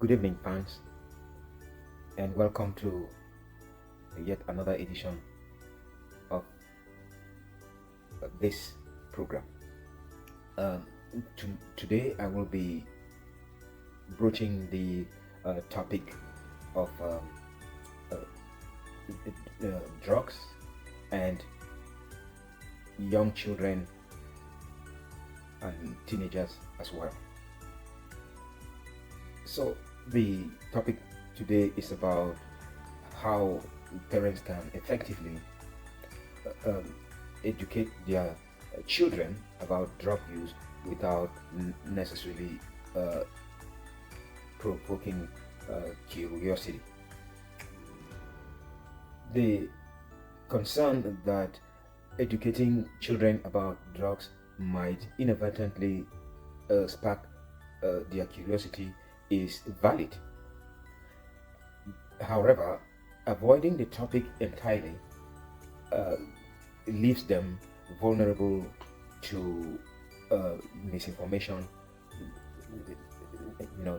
Good evening, fans, and welcome to yet another edition of this program. Um, Today, I will be broaching the topic of drugs and young children and teenagers as well. So, the topic today is about how parents can effectively um, educate their children about drug use without necessarily uh, provoking curiosity. The concern that educating children about drugs might inadvertently spark their curiosity is valid. However, avoiding the topic entirely uh, leaves them vulnerable to misinformation,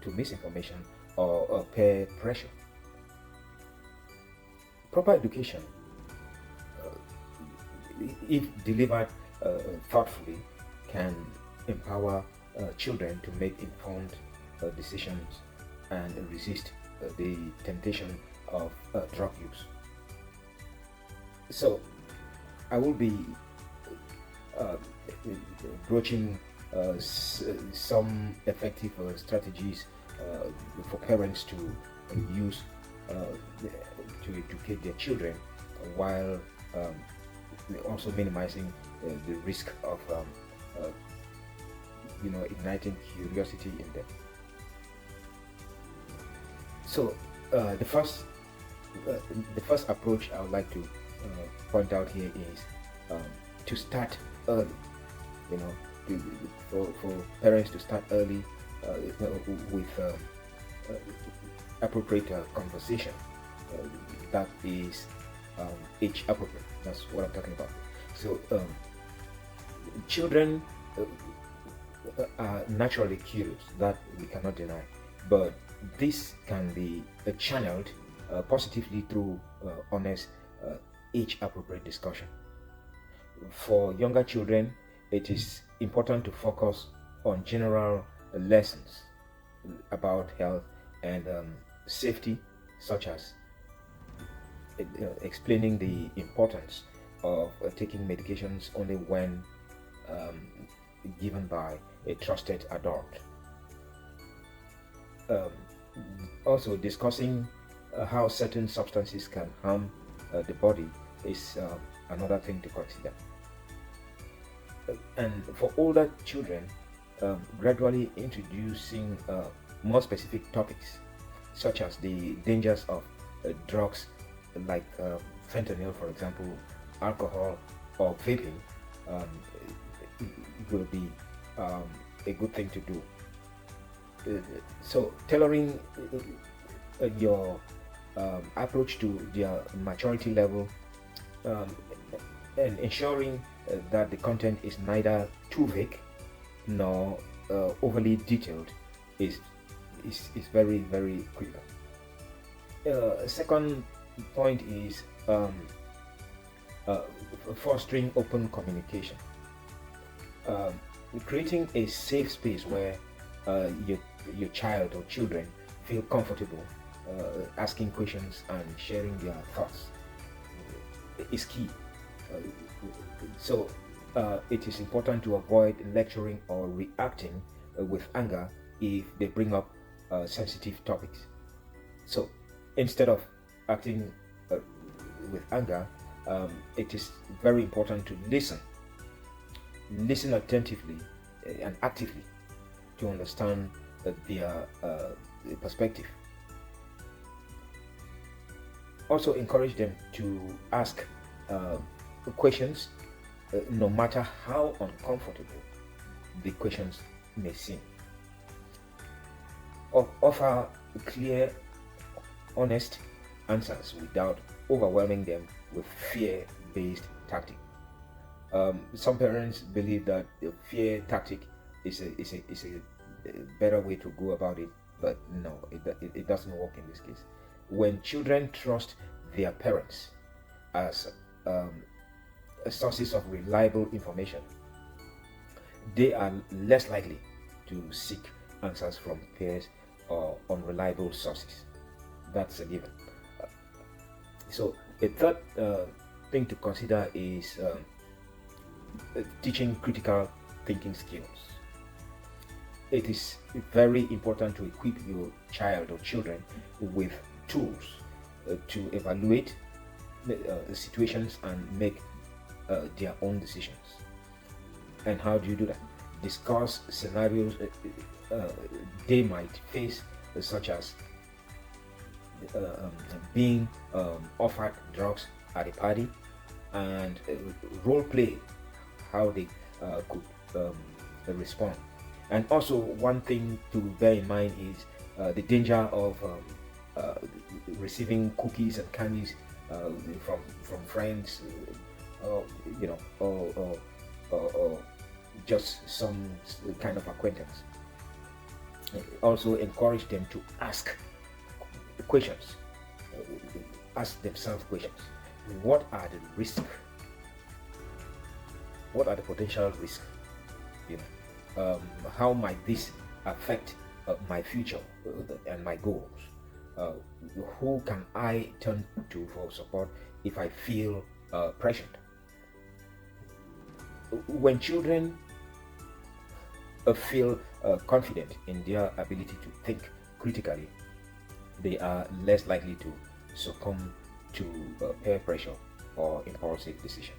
to misinformation or peer pressure. Proper education, if delivered thoughtfully, can empower children to make informed decisions and resist the temptation of drug use. So, I will be uh, broaching some effective strategies for parents to use to educate their children while also minimizing the risk of uh, igniting curiosity in them. So uh, the first approach I would like to point out here is um, to start early. You know, for parents to start early with uh, appropriate conversation that is age appropriate. That's what I'm talking about. So children are naturally curious, that we cannot deny, but this can be channeled positively through honest, age appropriate discussion. For younger children, it is important to focus on general lessons about health and safety, such as explaining the importance of taking medications only when um, given by a trusted adult. Um, Also, discussing how certain substances can harm the body is another thing to consider. And for older children, gradually introducing more specific topics, such as the dangers of drugs like fentanyl, for example, alcohol, or vaping, um, will be um, a good thing to do. So, tailoring your approach to their maturity level um, and ensuring that the content is neither too vague nor overly detailed is, is very, very critical. Second point is uh, fostering open communication. Um, Creating a safe space where your child or children feel comfortable asking questions and sharing their thoughts is key. Uh, so it is important to avoid lecturing or reacting with anger if they bring up sensitive topics. So instead of acting uh, with anger, it is very important to listen attentively and actively to understand their perspective. Also, encourage them to ask uh, questions, no matter how uncomfortable the questions may seem. Offer clear, honest answers without overwhelming them with fear based tactics. Some parents believe that the fear tactic is a better way to go about it, But no, it doesn't work in this case. When children trust their parents as um, sources of reliable information, they are less likely to seek answers from peers or unreliable sources. That's a given. Uh, So, a third thing to consider is teaching critical thinking skills. It is very important to equip your child or children with tools to evaluate situations and make their own decisions. And how do you do that? Discuss scenarios they might face, such as being offered drugs at a party, and role play how they could respond. And also, one thing to bear in mind is the danger of uh, receiving cookies and candies from friends, you know, or just some kind of acquaintance. Also, encourage them to ask questions, ask themselves questions. What are the risks? What are the potential risks? You know, how might this affect my future and my goals? Uh, who can I turn to for support if I feel pressured? When children feel confident in their ability to think critically, they are less likely to succumb to peer pressure or impulsive decisions.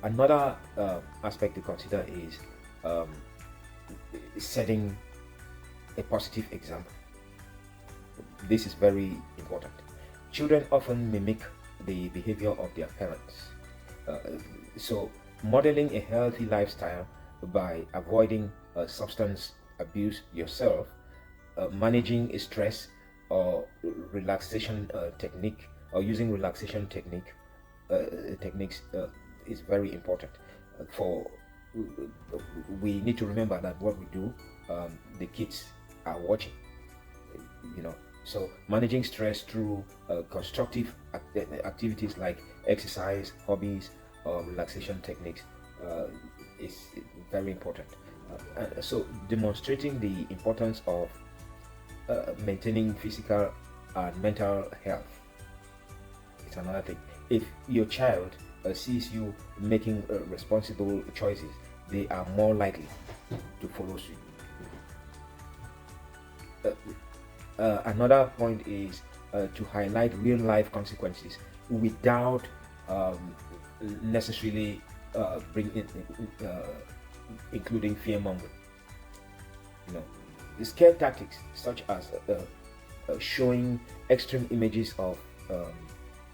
Another aspect to consider is um, setting a positive example. This is very important. Children often mimic the behavior of their parents. Uh, so, modeling a healthy lifestyle by avoiding substance abuse yourself, managing stress, or relaxation technique, or using relaxation techniques is very important. For we need to remember that what we do, the kids are watching. You know, so managing stress through constructive activities like exercise, hobbies, or relaxation techniques uh, is very important. So demonstrating the importance of maintaining physical and mental health is another thing. If your child sees you making responsible choices, they are more likely to follow suit. Another point is to highlight real life consequences without um, necessarily including fear mongering. You know, the scare tactics such as showing extreme images of um,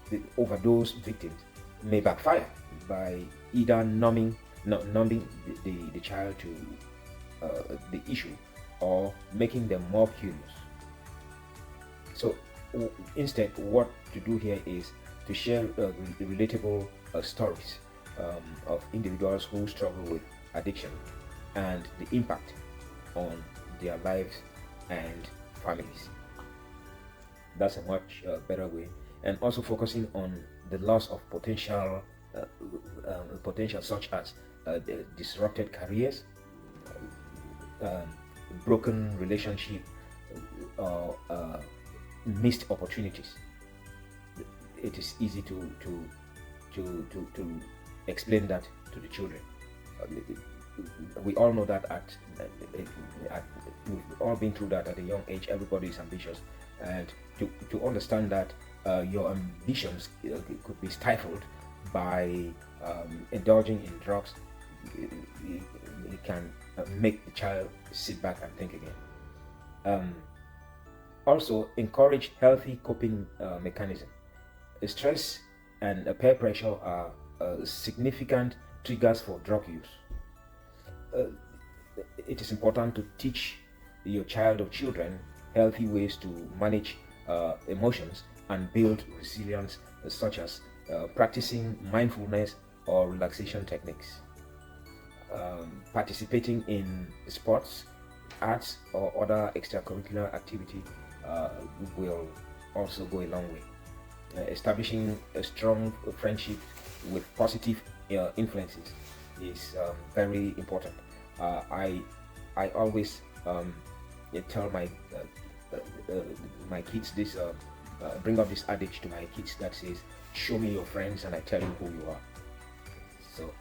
the overdose victims may backfire by either numbing the child to the issue or making them more curious. So instead, what to do here is to share relatable stories of individuals who struggle with addiction and the impact on their lives and families. That's a much better way. And also focusing on the loss of potential such as the disrupted careers, um, broken relationship, or missed opportunities. It is easy to explain that to the children. We all know that we've all been through that at a young age. Everybody is ambitious, and to understand that your ambitions could be stifled by indulging in drugs, it can make the child sit back and think again. Um, Also, encourage healthy coping mechanism. Stress and peer pressure are significant triggers for drug use. Uh, it is important to teach your child or children healthy ways to manage emotions and build resilience, such as practicing mindfulness or relaxation techniques, participating in sports, arts or other extracurricular activity uh, will also go a long way. Establishing a strong friendship with positive influences is very important. I always tell my kids this, bring up this adage to my kids that says, "Show me your friends, and I tell you who you are." So,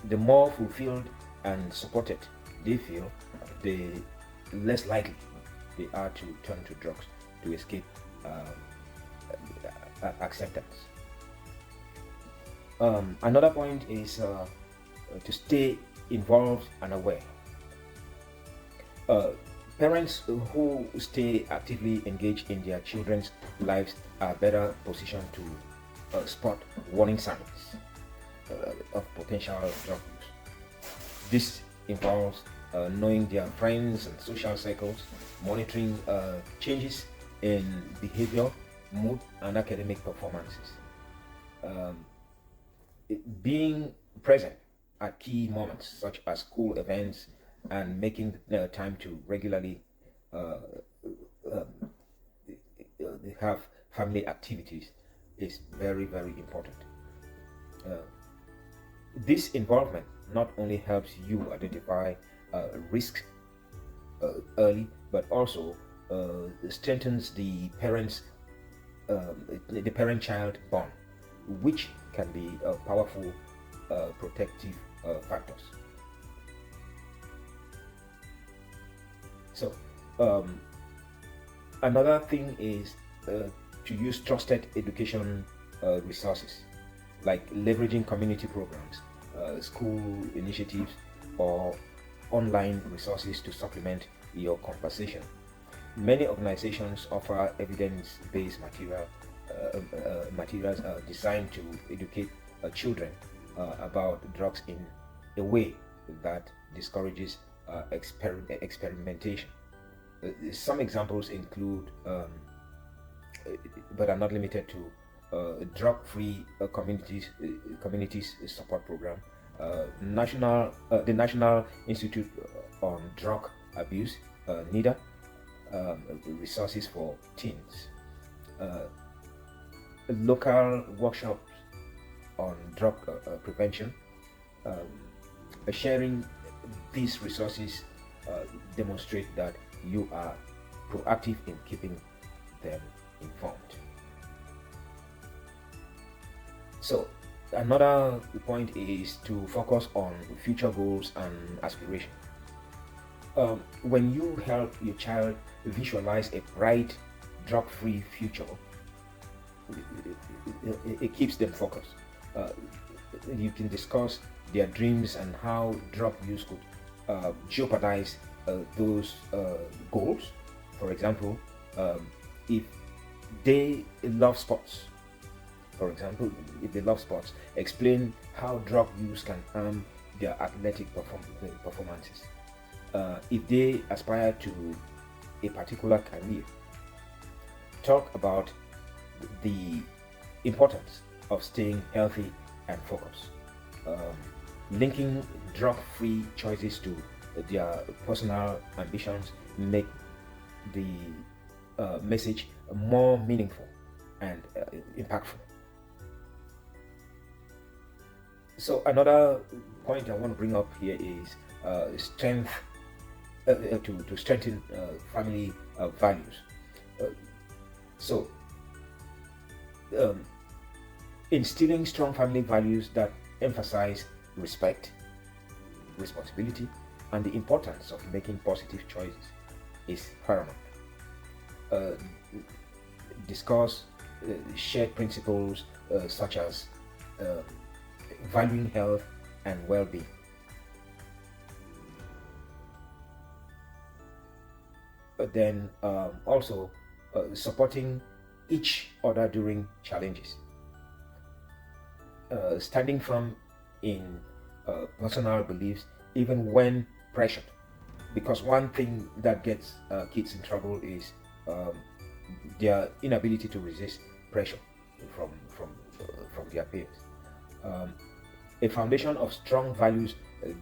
the more fulfilled and supported they feel, the less likely they are to turn to drugs to escape acceptance. Another point is to stay involved and aware. Uh, Parents who stay actively engaged in their children's lives are better positioned to spot warning signs of potential drug use. This involves knowing their friends and social circles, monitoring changes in behavior, mood, and academic performances. Um, Being present at key moments such as school events and making time to regularly uh, um, have family activities is very, very important. Uh, this involvement not only helps you identify risks early, but also strengthens the parent-child bond, which can be powerful protective factors. So, um, another thing is to use trusted education resources, like leveraging community programs, school initiatives, or online resources to supplement your conversation. Many organizations offer evidence-based materials designed to educate children about drugs in a way that discourages experimentation. Some examples include, but are not limited to, drug-free communities support program, the National Institute on Drug Abuse, NIDA, resources for teens, uh, local workshops on drug prevention. Um, Sharing these resources uh, demonstrate that you are proactive in keeping them informed. So, another point is to focus on future goals and aspirations. When you help your child visualize a bright, drug free future, it keeps them focused. Uh, you can discuss their dreams and how drug use could jeopardize those goals. For example, if they love sports, for example, if they love sports, explain how drug use can harm their athletic performances. If they aspire to a particular career, talk about the importance of staying healthy and focused. Linking drug-free choices to their personal ambitions make the message more meaningful and impactful. So another point I want to bring up here is strength to strengthen family values. Uh, so um, instilling strong family values that emphasize respect, responsibility, and the importance of making positive choices is paramount. Uh, Discuss shared principles such as uh, valuing health and well-being. But then also supporting each other during challenges, standing firm in personal beliefs even when pressured. Because one thing that gets kids in trouble is um, their inability to resist pressure from their peers. Um, a foundation of strong values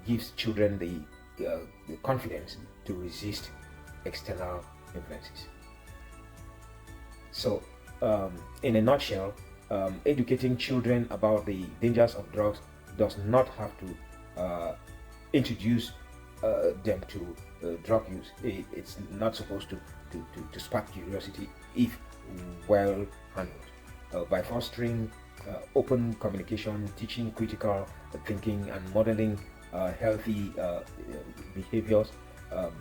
gives children the the confidence to resist external influences. So, in a nutshell, educating children about the dangers of drugs does not have to introduce them to drug use. It's not supposed to spark curiosity if well handled. By fostering open communication, teaching critical thinking, and modeling healthy behaviors, um,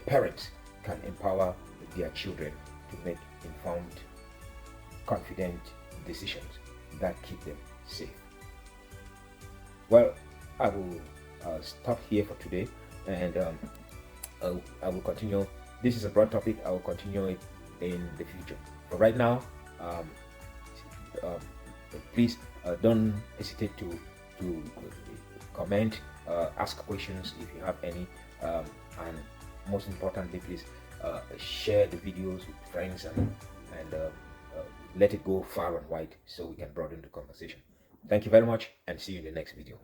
parents can empower their children to make informed, confident decisions that keep them safe. Well, I will stop here for today, and I will continue. This is a broad topic. I will continue it in the future. But right now, um, um, please don't hesitate to comment, ask questions if you have any, and most importantly, please share the videos with friends and let it go far and wide so we can broaden the conversation. Thank you very much, and see you in the next video.